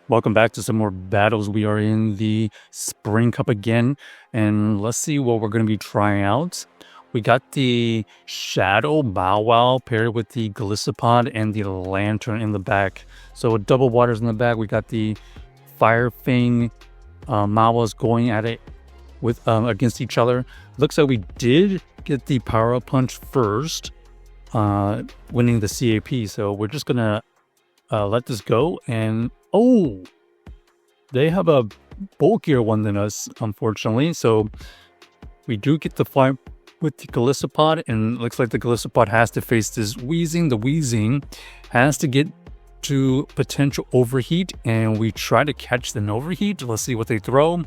Welcome back to some more battles. We are in the Spring Cup again, and let's see what we're going to be trying out. We got the Shadow Mawile paired with the Golisopod and the Lantern in the back. So with double waters in the back, we got the Fire Fang Mawiles going at it with against each other. Looks like we did get the Power Up Punch first, winning the CAP. So we're just gonna let this go. And oh, they have a bulkier one than us, unfortunately. So we do get the fight with the Golisopod, and it looks like the Golisopod has to face this Weezing. The Weezing has to get to potential overheat, and we try to catch the overheat. Let's see what they throw.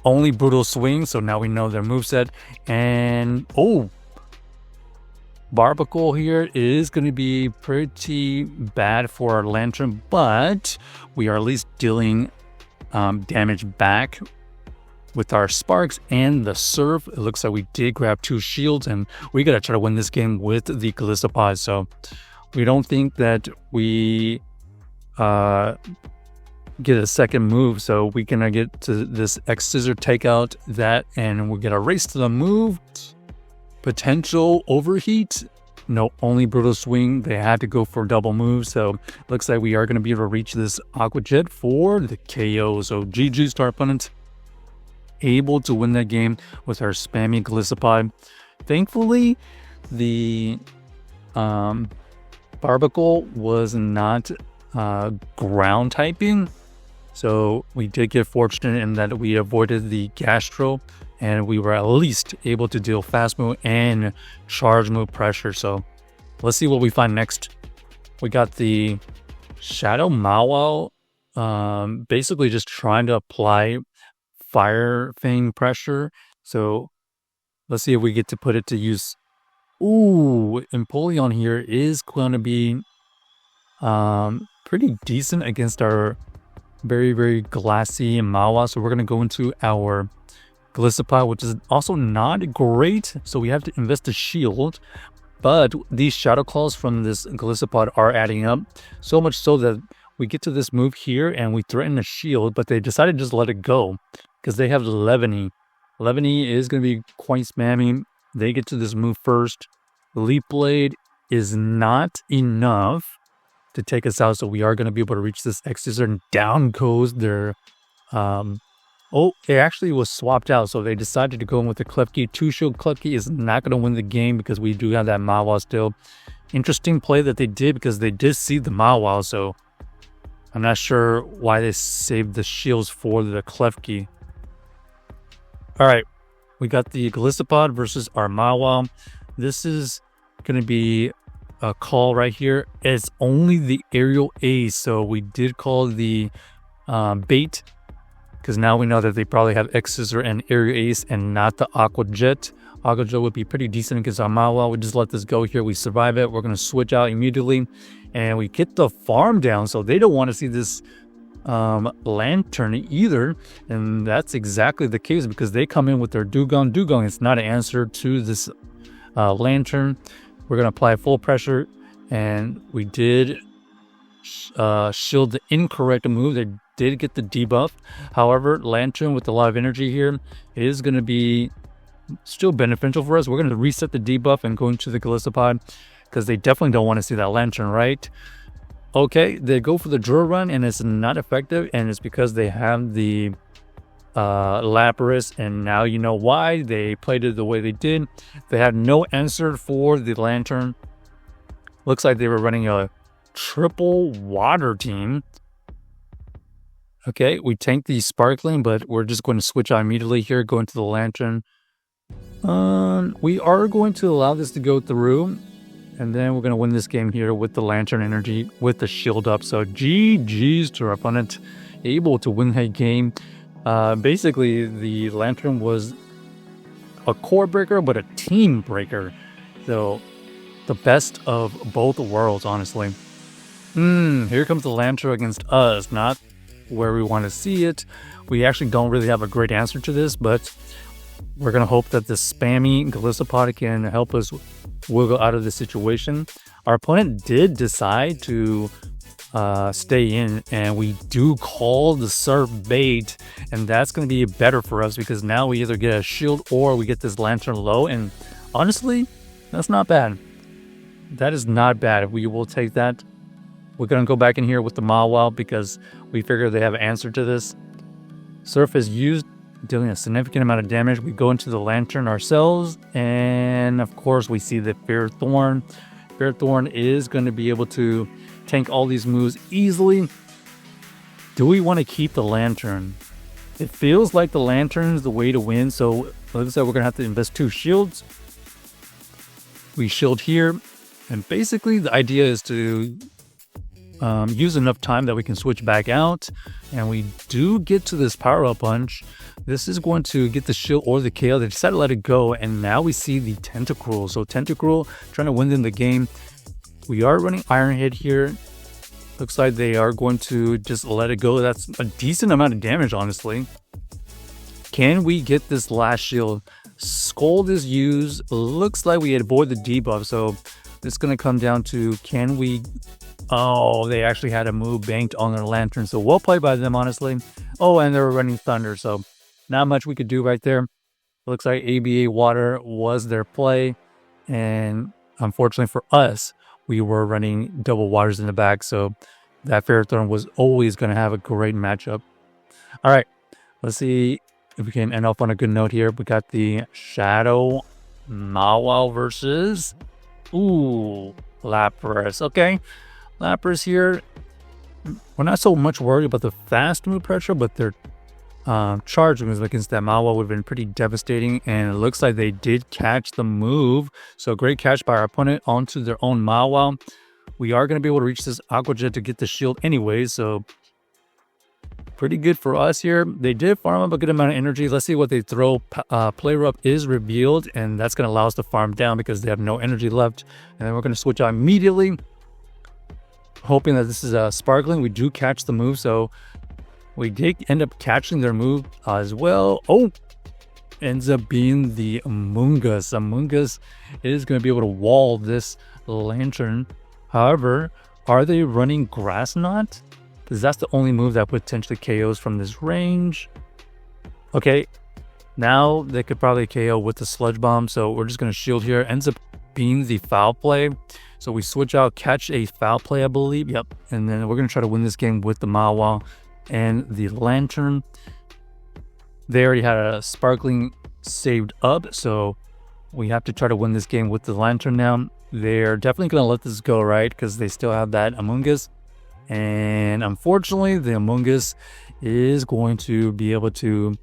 Only Brutal Swing, so now we know their moveset. And oh, Barbacle here is going to be pretty bad for our Lantern, but we are at least dealing damage back with our Sparks and the Surf. It looks like we did grab 2 shields, and we got to try to win this game with the Golisopod. So we don't think that we get a second move, so we can get to this X Scissor, take out that, and we'll get a race to the move. Potential overheat. No, only Brutal Swing. They had to go for double moves, so looks like we are going to be able to reach this Aqua Jet for the KO. So GG's to our opponent. Able to win that game with our spammy Golisopod. Thankfully, the Barbacle was not ground typing, so we did get fortunate in that we avoided the Gastro, and we were at least able to deal fast move and charge move pressure. So let's see what we find next. We got the Shadow Mawile, basically just trying to apply Fire Fang pressure. So let's see if we get to put it to use. Ooh, Empoleon here is going to be pretty decent against our very, very glassy Mawile. So we're going to go into our Golisopod, which is also not great. So we have to invest a shield. But these Shadow Claws from this Golisopod are adding up. So much so that we get to this move here and we threaten a shield, but they decided to just let it go because they have Levany. Levany is going to be quite spammy. They get to this move first. Leaf Blade is not enough to take us out, so we are going to be able to reach this X Scissor, and down goes their oh, it actually was swapped out, so they decided to go in with the Klefki. 2-shield Klefki is not going to win the game because we do have that Mawile still. Interesting play that they did because they did see the Mawile, so I'm not sure why they saved the shields for the Klefki. Alright, we got the Golisopod versus our Mawile. This is going to be a call right here. It's only the Aerial Ace, so we did call the bait, because now we know that they probably have X Scissor and Aerial Ace and not the Aqua Jet. Aqua Jet would be pretty decent against our Mawile. We just let this go here. We survive it. We're going to switch out immediately, and we get the farm down, so they don't want to see this Lantern either, and that's exactly the case because they come in with their Dugong. Dugong is not an answer to this Lantern. We're going to apply full pressure, and we did shield the incorrect move. They did get the debuff. However, Lantern with a lot of energy here is going to be still beneficial for us. We're going to reset the debuff and go into the Golisopod because they definitely don't want to see that Lantern, right? Okay, they go for the drill run and it's not effective, and it's because they have the Lapras, and now you know why they played it the way they did. They had no answer for the Lantern. Looks like they were running a triple water team. Okay, we tanked the Sparkling, but we're just going to switch out immediately here, go into the Lantern. We are going to allow this to go through, and then we're going to win this game here with the Lantern energy, with the shield up. So GG's to our opponent, able to win that game. Basically, the Lantern was a core breaker, but a team breaker. So the best of both worlds, honestly. Here comes the Lantern against us, not where we want to see it. We actually don't really have a great answer to this, but we're going to hope that the spammy Golisopod can help us wiggle out of the situation. Our opponent did decide to stay in, and we do call the surf bait, and that's going to be better for us because now we either get a shield or we get this lantern low, and honestly, that's not bad. That is not bad. We will take that. We're going to go back in here with the Mawile because we figure they have an answer to this. Surf is used, dealing a significant amount of damage. We go into the lantern ourselves, and of course we see the Fear Thorn. Fear Thorn is going to be able to tank all these moves easily. Do we want to keep the lantern? It feels like the lantern is the way to win, so like I said, we're going to have to invest 2 shields. We shield here, and basically the idea is to use enough time that we can switch back out, and we do get to this power-up punch. This is going to get the shield or the KO. They decided to let it go, and now we see the Tentacruel. So Tentacruel trying to win in the game. We are running Iron Head here. Looks like they are going to just let it go. That's a decent amount of damage, honestly. Can we get this last shield? Scold is used. Looks like we avoid the debuff, so it's going to come down to can we... Oh, they actually had a move banked on their lantern, so well played by them, honestly. Oh, and they were running Thunder, so not much we could do right there. Looks like ABA Water was their play, and unfortunately for us, we were running double waters in the back, so that Ferrothorn was always going to have a great matchup. All right, let's see if we can end off on a good note here. We got the Shadow Mawile versus Lapras. Okay, Lapras here. We're not so much worried about the fast move pressure, but their charge moves against that Mawile would have been pretty devastating, and it looks like they did catch the move. So great catch by our opponent onto their own Mawile. We are going to be able to reach this Aqua Jet to get the shield anyway, so pretty good for us here. They did farm up a good amount of energy. Let's see what they throw. Player up is revealed, and that's going to allow us to farm down because they have no energy left. And then we're going to switch out immediately, hoping that this is Sparkling. We do catch the move, so we did end up catching their move as well. Oh, ends up being the Amoonguss. Amoonguss is going to be able to wall this lantern. However, are they running Grass Knot? Because that's the only move that potentially KOs from this range. Okay, now they could probably KO with the Sludge Bomb, so we're just going to shield here. Ends up being the Foul Play. So we switch out, catch a Foul Play, I believe. Yep, and then we're going to try to win this game with the Mawile and the Lantern. They already had a Sparkling saved up, so we have to try to win this game with the Lantern now. They're definitely going to let this go, right? Because they still have that Amoonguss. And unfortunately, the Amoonguss is going to be able to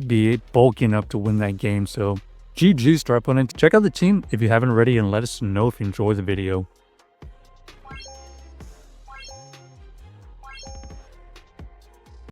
be bulky enough to win that game. So GG's to our opponent. Check out the team if you haven't already, and let us know if you enjoy the video.